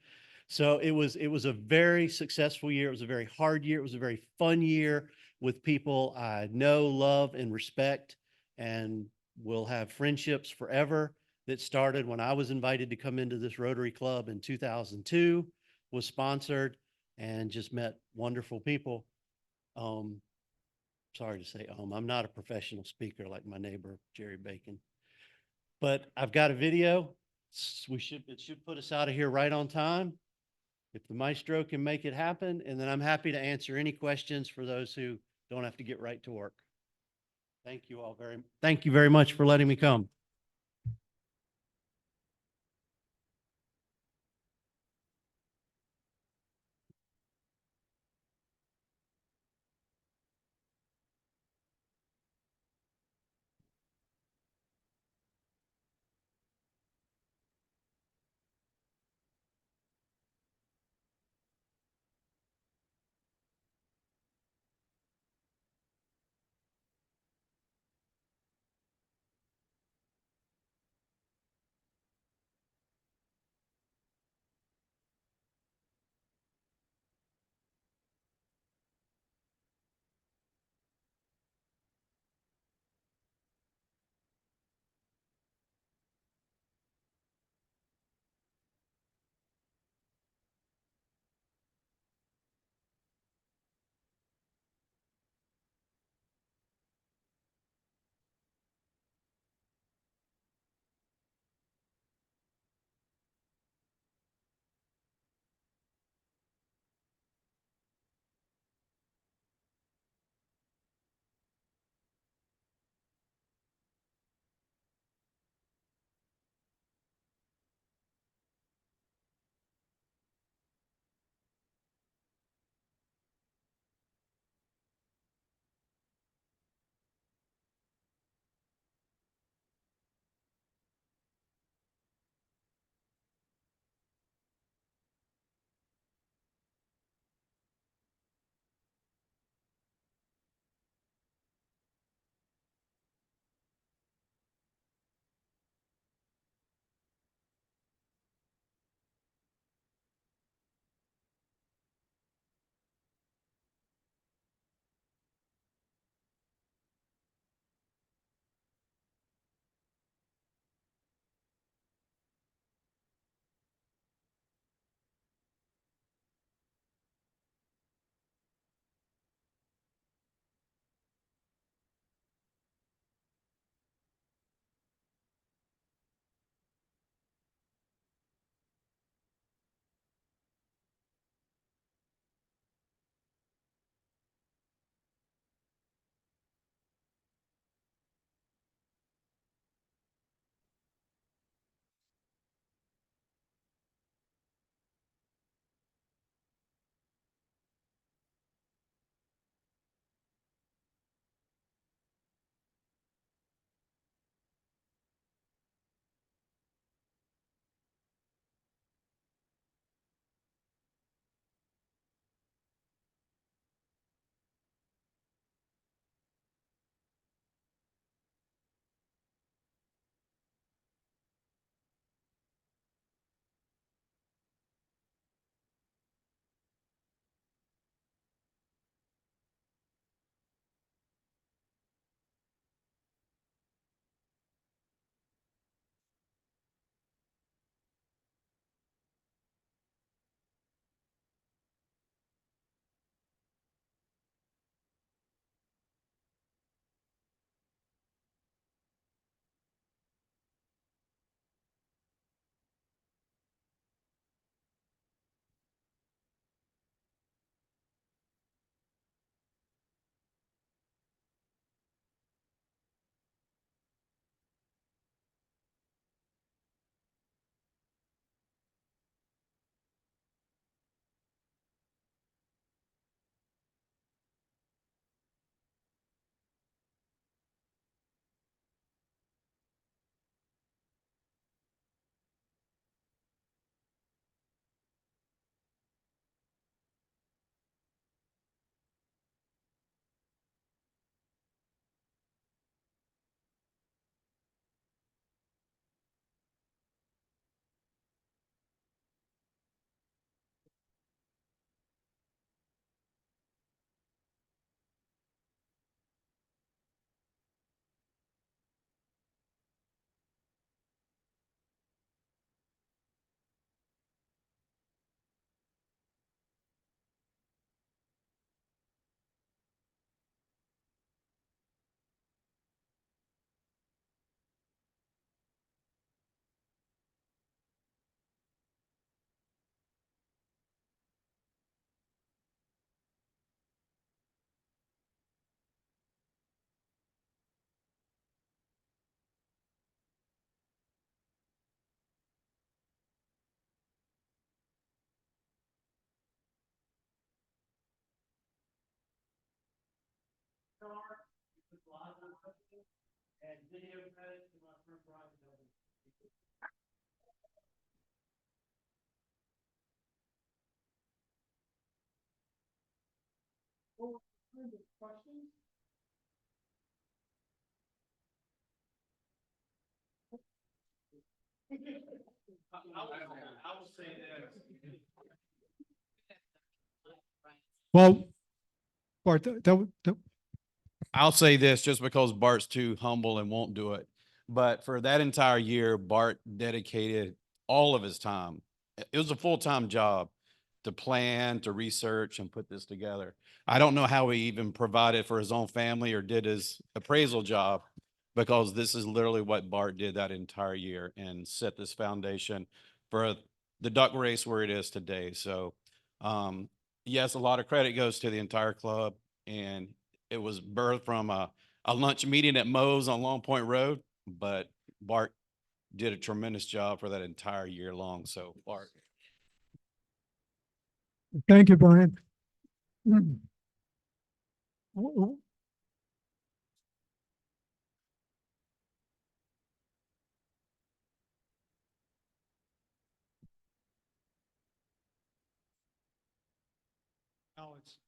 So it was a very successful year. It was a very hard year. It was a very fun year with people I know, love, and respect, and will have friendships forever that started when I was invited to come into this Rotary Club in 2002, was sponsored, and just met wonderful people. Sorry to say, I'm not a professional speaker like my neighbor, Jerry Bacon, but I've got a video. It should put us out of here right on time, if the maestro can make it happen. And then I'm happy to answer any questions for those who don't have to get right to work. Thank you very much for letting me come. Well, Bart, I'll say this just because Bart's too humble and won't do it. But for that entire year, Bart dedicated all of his time. It was a full-time job to plan, to research, and put this together. I don't know how he even provided for his own family or did his appraisal job, because this is literally what Bart did that entire year and set this foundation for the duck race where it is today. So, yes, a lot of credit goes to the entire club, and it was birthed from a lunch meeting at Moe's on Long Point Road, but Bart did a tremendous job for that entire year long. So Bart. thank you, Brian. W- w-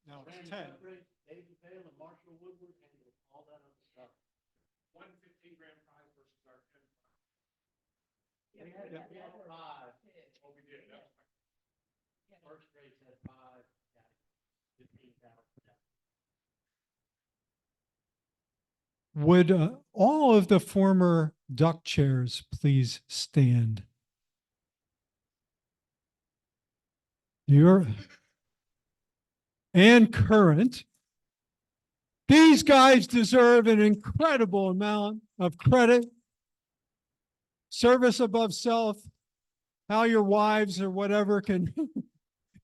Now it's 10. David Vale and Marshall Woodward handled all that other stuff. 115 grand prize versus our 10. They had five. Oh, we did. First grade had five. 15,000. Would all of the former duck chairs please stand? You're and current. These guys deserve an incredible amount of credit. Service above self. How your wives or whatever can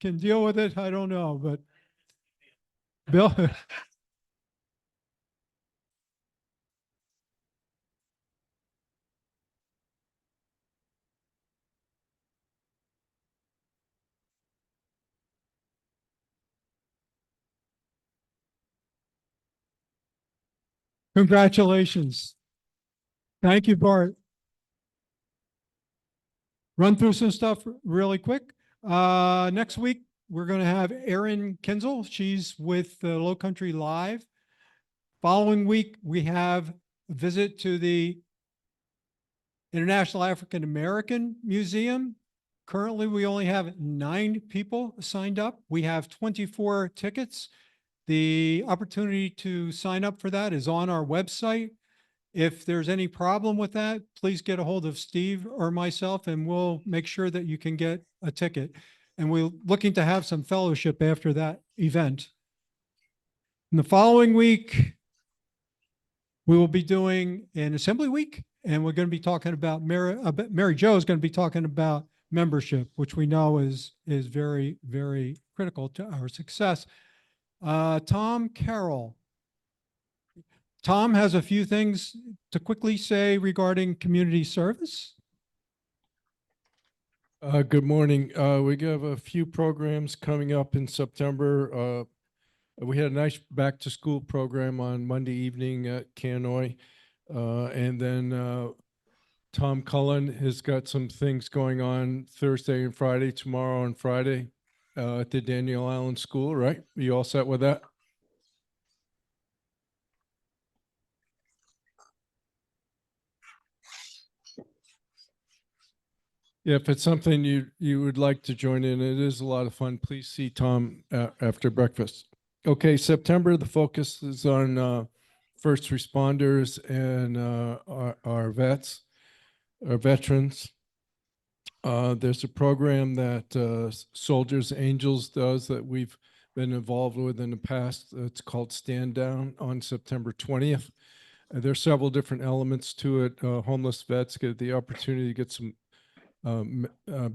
can deal with it, I don't know, but Bill. Congratulations. Thank you, Bart. Run through some stuff really quick. Next week, we're going to have Erin Kinzel. She's with Low Country Live. Following week, we have a visit to the International African American Museum. Currently, we only have 9 people signed up. We have 24 tickets. The opportunity to sign up for that is on our website. If there's any problem with that, please get a hold of Steve or myself, and we'll make sure that you can get a ticket. And we're looking to have some fellowship after that event. In the following week, we will be doing an assembly week, and we're going to be talking about Mary Jo is going to be talking about membership, which we know is very, very critical to our success. Tom Carroll. Tom has a few things to quickly say regarding community service. Good morning. We have a few programs coming up in September. We had a nice back to school program on Monday evening at Canoy. And then Tom Cullen has got some things going on Thursday and Friday, tomorrow and Friday at the Daniel Island School, right? Are you all set with that? Yeah, if it's something you would like to join in, it is a lot of fun. Please see Tom after breakfast. Okay, September, the focus is on first responders and our vets, our veterans. There's a program that Soldiers Angels does that we've been involved with in the past. It's called Stand Down on September 20th. There's several different elements to it. Homeless vets get the opportunity to get some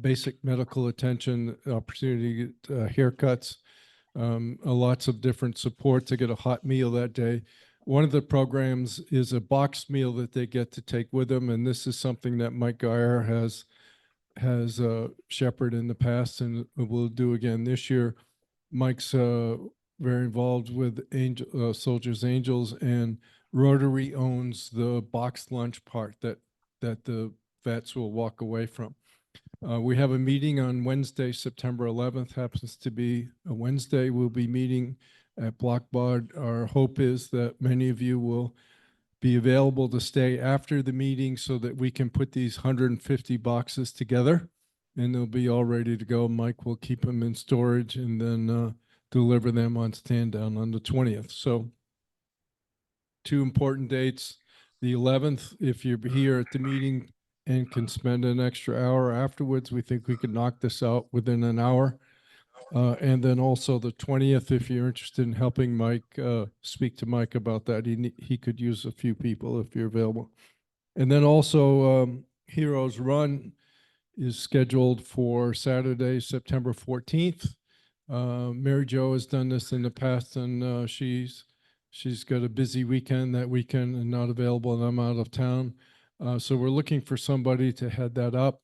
basic medical attention, opportunity to get haircuts, lots of different support to get a hot meal that day. One of the programs is a boxed meal that they get to take with them, and this is something that Mike Geyer has shepherded in the past and will do again this year. Mike's very involved with Soldiers Angels, and Rotary owns the boxed lunch part that the vets will walk away from. We have a meeting on Wednesday, September 11th, happens to be a Wednesday. We'll be meeting at Blockbod. Our hope is that many of you will be available to stay after the meeting so that we can put these 150 boxes together and they'll be all ready to go. Mike will keep them in storage and then deliver them on stand down on the 20th. So 2 important dates. The 11th, if you're here at the meeting and can spend an extra hour afterwards, we think we could knock this out within an hour. And then also the 20th, if you're interested in helping Mike, speak to Mike about that. He could use a few people if you're available. And then also Heroes Run is scheduled for Saturday, September 14th. Mary Jo has done this in the past and she's got a busy weekend that weekend and not available, and I'm out of town. So we're looking for somebody to head that up.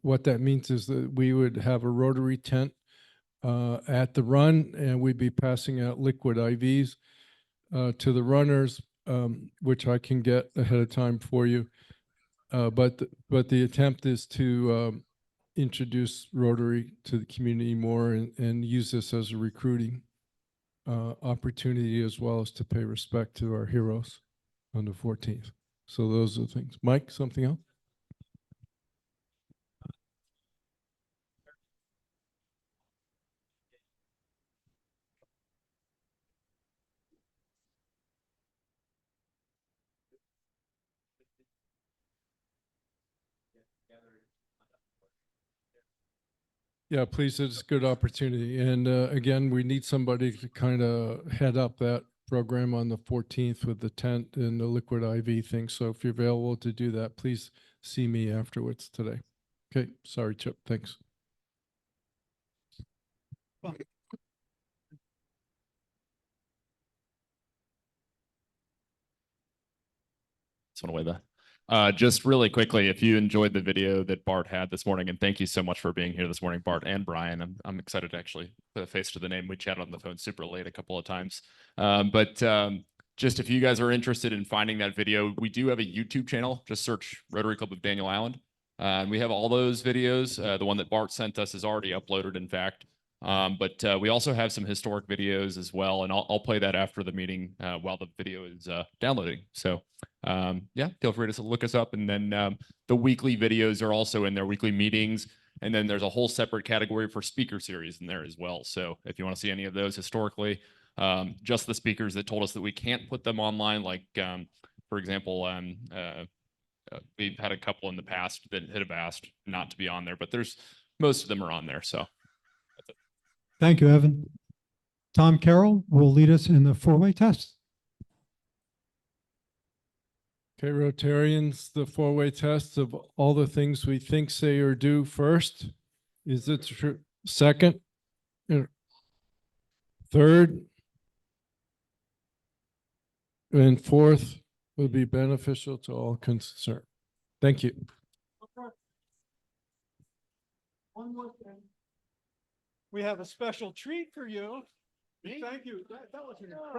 What that means is that we would have a Rotary tent at the run, and we'd be passing out liquid IVs to the runners, which I can get ahead of time for you. But the attempt is to introduce Rotary to the community more and use this as a recruiting opportunity, as well as to pay respect to our heroes on the 14th. So those are the things. Mike, something else? Yeah, please, it's a good opportunity. And again, we need somebody to kind of head up that program on the 14th with the tent and the liquid IV thing. So if you're available to do that, please see me afterwards today. Okay, sorry, Chip, thanks. Just really quickly, if you enjoyed the video that Bart had this morning, and thank you so much for being here this morning, Bart and Brian. I'm excited to actually put a face to the name. We chatted on the phone super late a couple of times. Just if you guys are interested in finding that video, we do have a YouTube channel. Just search Rotary Club of Daniel Island. We have all those videos. The one that Bart sent us is already uploaded, in fact. We also have some historic videos as well, and I'll play that after the meeting while the video is downloading. So yeah, feel free to look us up. And then the weekly videos are also in there, weekly meetings. And then there's a whole separate category for speaker series in there as well. So if you want to see any of those historically, just the speakers that told us that we can't put them online, like for example, we've had a couple in the past that have asked not to be on there, but most of them are on there. So Thank you, Evan. Tom Carroll will lead us in the four-way test. Okay, Rotarians, the four-way test of all the things we think, say, or do first. Is it true? Second? Third? And fourth will be beneficial to all concerned. Thank you. One more thing. We have a special treat for you. Thank you. That was an